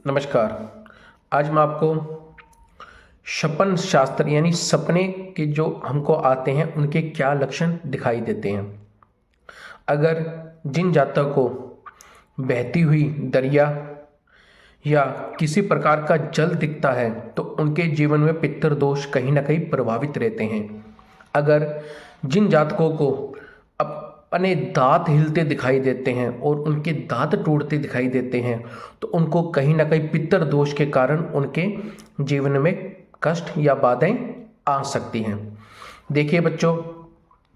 नमस्कार। आज मैं आपको शपन शास्त्र यानी सपने के जो हमको आते हैं उनके क्या लक्षण दिखाई देते हैं। अगर जिन जातक को बहती हुई दरिया या किसी प्रकार का जल दिखता है तो उनके जीवन में पितृ दोष कहीं ना कहीं प्रभावित रहते हैं। अगर जिन जातकों को अपने दांत हिलते दिखाई देते हैं और उनके दांत टूटते दिखाई देते हैं तो उनको कहीं ना कहीं पितृ दोष के कारण उनके जीवन में कष्ट या बाधाएं आ सकती हैं। देखिए बच्चों,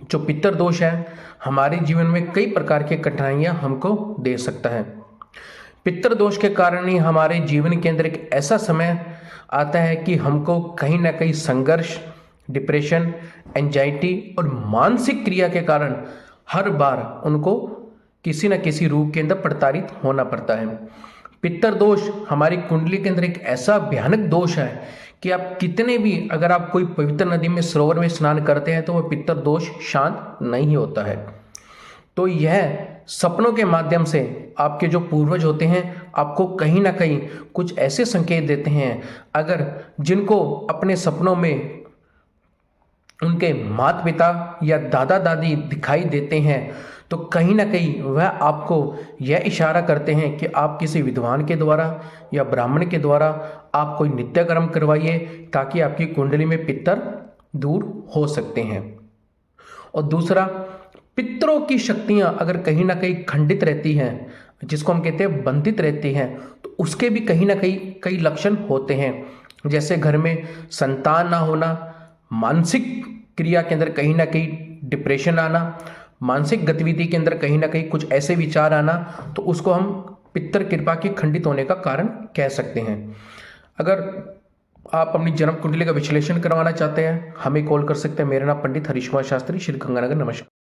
जो पितृ दोष है हमारे जीवन में कई प्रकार की कठिनाइयां हमको दे सकता है। पितृ दोष के कारण ही हमारे जीवन के अंदर एक ऐसा समय आता है कि हमको कहीं ना कहीं संघर्ष, डिप्रेशन, एंजाइटी और मानसिक क्रिया के कारण हर बार उनको किसी न किसी रूप के अंदर प्रताड़ित होना पड़ता है। पितृ दोष हमारी कुंडली के अंदर एक ऐसा भयानक दोष है कि आप कितने भी अगर आप कोई पवित्र नदी में, सरोवर में स्नान करते हैं तो वह पितृ दोष शांत नहीं होता है। तो यह सपनों के माध्यम से आपके जो पूर्वज होते हैं आपको कहीं ना कहीं कुछ ऐसे संकेत देते हैं। अगर जिनको अपने सपनों में उनके माता पिता या दादा दादी दिखाई देते हैं तो कहीं ना कहीं वह आपको यह इशारा करते हैं कि आप किसी विद्वान के द्वारा या ब्राह्मण के द्वारा आप कोई नित्य कर्म करवाइए ताकि आपकी कुंडली में पितर दूर हो सकते हैं। और दूसरा, पितरों की शक्तियां अगर कहीं ना कहीं खंडित रहती हैं, जिसको हम कहते हैं बंधित रहती हैं, तो उसके भी कहीं ना कहीं कई लक्षण होते हैं। जैसे घर में संतान ना होना, मानसिक क्रिया के अंदर कहीं ना कहीं डिप्रेशन आना, मानसिक गतिविधि के अंदर कहीं ना कहीं कुछ ऐसे विचार आना, तो उसको हम पितृ कृपा के खंडित होने का कारण कह सकते हैं। अगर आप अपनी जन्म कुंडली का विश्लेषण करवाना चाहते हैं हमें कॉल कर सकते हैं। मेरा नाम पंडित हरीश कुमार शास्त्री, श्री गंगानगर। नमस्कार।